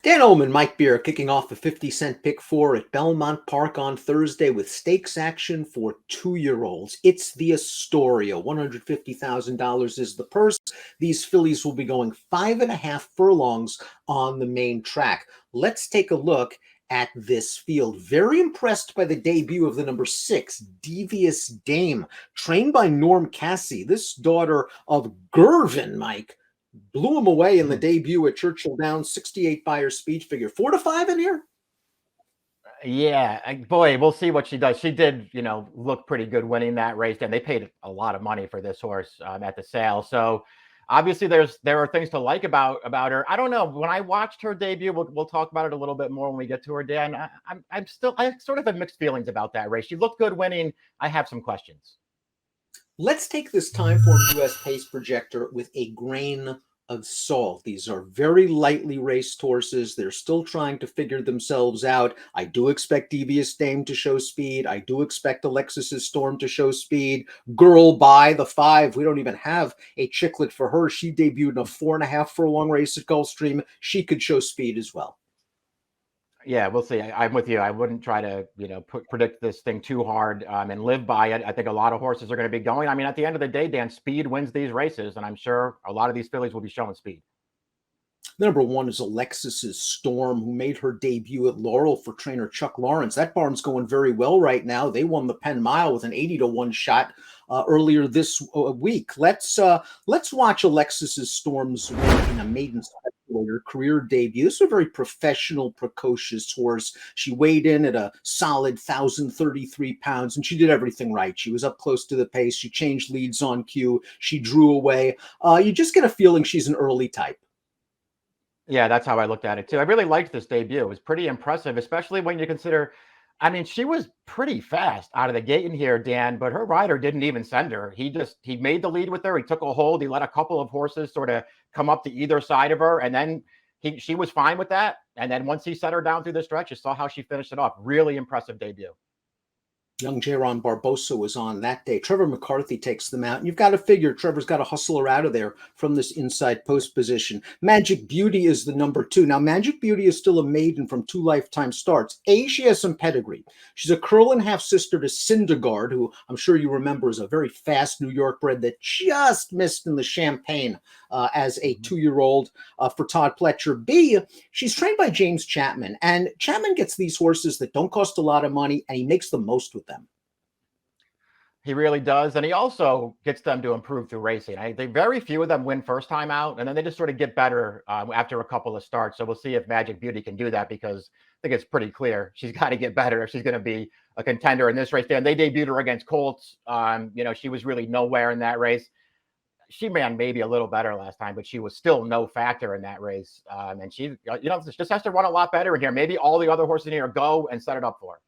Dan Illman, Mike Beer kicking off the 50-cent pick four at Belmont Park on Thursday with stakes action for 2-year-olds. It's the Astoria. $150,000 is the purse. These fillies will be going 5.5 furlongs on the main track. Let's take a look at this field. Very impressed by the debut of the number 6, Devious Dame, trained by Norm Cassie. This daughter of Gervin, Mike, blew him away in the debut at Churchill Downs, 68 Buyer speed figure. 4 to 5 in here? Yeah, boy, we'll see what she does. She did, look pretty good winning that race, and they paid a lot of money for this horse at the sale. So obviously there are things to like about her. I don't know. When I watched her debut, we'll talk about it a little bit more when we get to her, Dan. I sort of have mixed feelings about that race. She looked good winning. I have some questions. Let's take this Timeform US pace projector with a grain of salt. These are very lightly raced horses. They're still trying to figure themselves out. I do expect Devious Dame to show speed. I do expect Alexis's Storm to show speed. Girl by the 5. We don't even have a chicklet for her. She debuted in a 4.5 furlong race at Gulfstream. She could show speed as well. Yeah, we'll see. I'm with you. I wouldn't try to, predict this thing too hard and live by it. I think a lot of horses are going to be going. I mean, at the end of the day, Dan, speed wins these races, and I'm sure a lot of these fillies will be showing speed. Number 1 is Alexis's Storm, who made her debut at Laurel for trainer Chuck Lawrence. That barn's going very well right now. They won the Penn Mile with an 80-1 shot earlier this week. Let's watch Alexis's Storm's win in a maiden her career debut. This is a very professional, precocious horse. She weighed in at a solid 1,033 pounds, and she did everything right. She was up close to the pace. She changed leads on cue. She drew away. You just get a feeling she's an early type. Yeah, that's how I looked at it too. I really liked this debut. It was pretty impressive, especially when you consider, I mean, she was pretty fast out of the gate in here, Dan, but her rider didn't even send her. He made the lead with her. He took a hold. He let a couple of horses sort of come up to either side of her, and then she was fine with that. And then once he set her down through the stretch, you saw how she finished it off. Really impressive debut. Young Jaron Barbosa was on that day. Trevor McCarthy takes them out. And you've got to figure Trevor's got to hustle her out of there from this inside post position. Magic Beauty is the number 2. Now, Magic Beauty is still a maiden from 2 lifetime starts. She has some pedigree. She's a curl and half sister to Syndergaard, who I'm sure you remember is a very fast New York bred that just missed in the Champagne as a 2-year-old for Todd Pletcher. She's trained by James Chapman, and Chapman gets these horses that don't cost a lot of money, and he makes the most with them. He really does. And he also gets them to improve through racing. Very few of them win first time out, and then they just sort of get better after a couple of starts. So we'll see if Magic Beauty can do that, because I think it's pretty clear she's got to get better if she's going to be a contender in this race. And they debuted her against Colts. She was really nowhere in that race. She ran maybe a little better last time, but she was still no factor in that race. And she, just has to run a lot better in here. Maybe all the other horses in here go and set it up for her.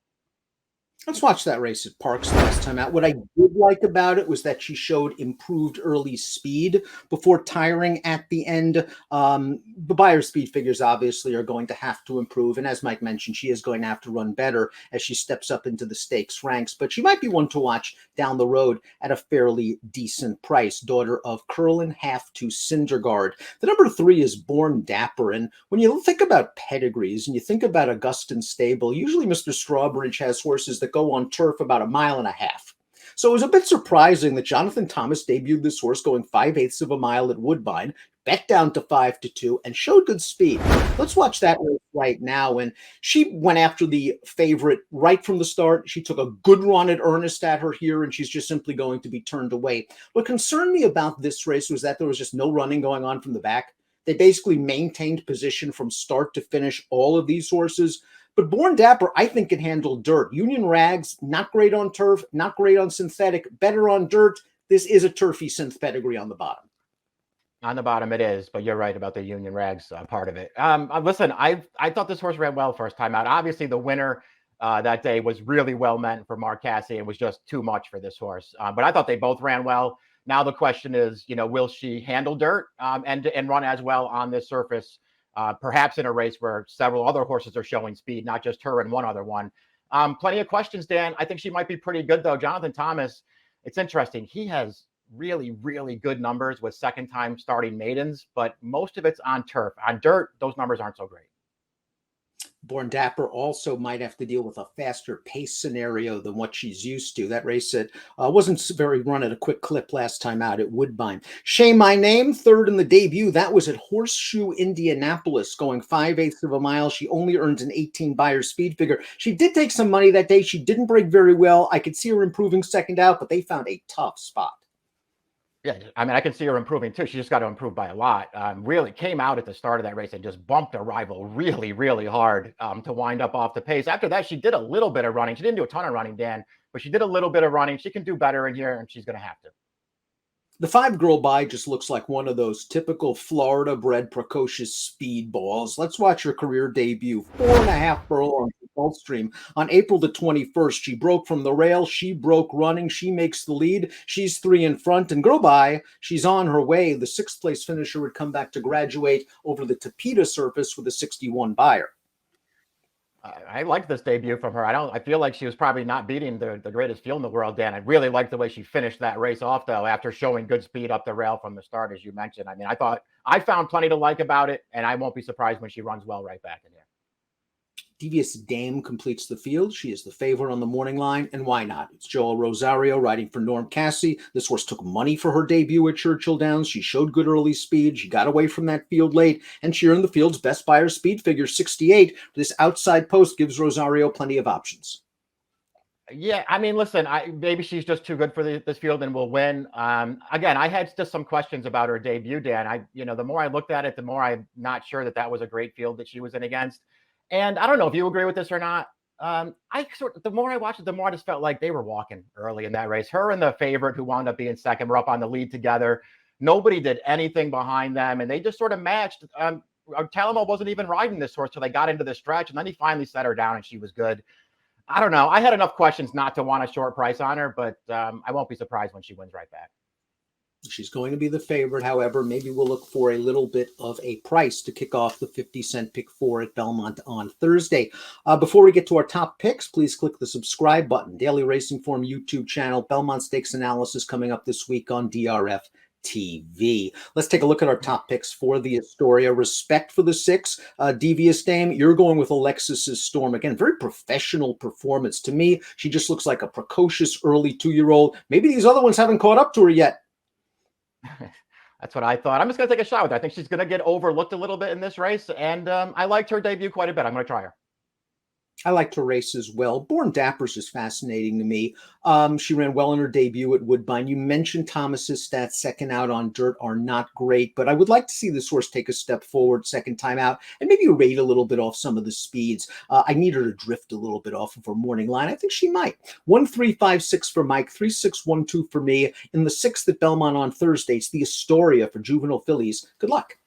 Let's watch that race at Parks last time out. What I did like about it was that she showed improved early speed before tiring at the end. The Buyer speed figures obviously are going to have to improve. And as Mike mentioned, she is going to have to run better as she steps up into the stakes ranks. But she might be one to watch down the road at a fairly decent price. Daughter of Curl and Half to Syndergaard. The number 3 is Born Dapper. And when you think about pedigrees and you think about Augustin Stable, usually Mr. Strawbridge has horses that go on turf about 1.5 miles. So it was a bit surprising that Jonathan Thomas debuted this horse going 5/8 of a mile at Woodbine, bet down to 5-2, and showed good speed. Let's watch that race right now. And she went after the favorite right from the start. She took a good run at Ernest at her here, and she's just simply going to be turned away. What concerned me about this race was that there was just no running going on from the back. They basically maintained position from start to finish, all of these horses. But Born Dapper, I think, can handle dirt. Union Rags, not great on turf, not great on synthetic, better on dirt. This is a turfy synth pedigree on the bottom. On the bottom it is, but you're right about the Union Rags part of it. Listen, I thought this horse ran well first time out. Obviously, the winner that day was really well meant for Mark Cassie. It was just too much for this horse. But I thought they both ran well. Now the question is, will she handle dirt and run as well on this surface? Perhaps in a race where several other horses are showing speed, not just her and one other one. Plenty of questions, Dan. I think she might be pretty good, though. Jonathan Thomas, it's interesting. He has really, really good numbers with second-time starting maidens, but most of it's on turf. On dirt, those numbers aren't so great. Born Dapper also might have to deal with a faster pace scenario than what she's used to. That race wasn't very run at a quick clip last time out at Woodbine. Shay My Name, third in the debut. That was at Horseshoe, Indianapolis, going 5/8 of a mile. She only earned an 18 Beyer speed figure. She did take some money that day. She didn't break very well. I could see her improving second out, but they found a tough spot. Yeah, I mean, I can see her improving too. She just got to improve by a lot. Really came out at the start of that race and just bumped a rival really, really hard to wind up off the pace. After that, she did a little bit of running. She didn't do a ton of running, Dan, but she did a little bit of running. She can do better in here, and she's going to have to. The 5-girl by just looks like one of those typical Florida-bred precocious speedballs. Let's watch her career debut. 4.5 furlongs in Gulfstream on April the 21st. She broke from the rail. She broke running. She makes the lead. She's 3 in front. And Girl By, she's on her way. The 6th place finisher would come back to graduate over the Tapeta surface with a 61 Beyer. I like this debut from her. I feel like she was probably not beating the greatest field in the world, Dan. I really like the way she finished that race off, though, after showing good speed up the rail from the start, as you mentioned. I mean, I found plenty to like about it, and I won't be surprised when she runs well right back in here. Devious Dame completes the field. She is the favorite on the morning line, and why not? It's Joel Rosario riding for Norm Cassie. This horse took money for her debut at Churchill Downs. She showed good early speed. She got away from that field late, and she earned the field's best Beyer speed figure, 68. This outside post gives Rosario plenty of options. Yeah, I mean, listen, maybe she's just too good for this field and will win. Again, I had just some questions about her debut, Dan. The more I looked at it, the more I'm not sure that was a great field that she was in against. And I don't know if you agree with this or not. The more I watched it, the more I just felt like they were walking early in that race. Her and the favorite, who wound up being second, were up on the lead together. Nobody did anything behind them, and they just sort of matched. Talamo wasn't even riding this horse till they got into the stretch, and then he finally set her down, and she was good. I don't know. I had enough questions not to want a short price on her, but I won't be surprised when she wins right back. She's going to be the favorite. However, maybe we'll look for a little bit of a price to kick off the 50-cent pick 4 at Belmont on Thursday. Before we get to our top picks, please click the subscribe button. Daily Racing Form YouTube channel, Belmont Stakes analysis coming up this week on DRF TV. Let's take a look at our top picks for the Astoria. Respect for the 6, Devious Dame. You're going with Alexis's Storm. Again, very professional performance. To me, she just looks like a precocious early 2-year-old. Maybe these other ones haven't caught up to her yet. That's what I thought. I'm just going to take a shot with her. I think she's going to get overlooked a little bit in this race, and I liked her debut quite a bit. I'm going to try her. I liked her race as well. Born Dapper's is fascinating to me. She ran well in her debut at Woodbine. You mentioned Thomas's stats second out on dirt are not great, but I would like to see this horse take a step forward second time out and maybe rate a little bit off some of the speeds. I need her to drift a little bit off of her morning line. I think she might. 1-3-5-6 for Mike, 3-6-1-2 for me. In the 6th at Belmont on Thursday, it's the Astoria for Juvenile Fillies. Good luck.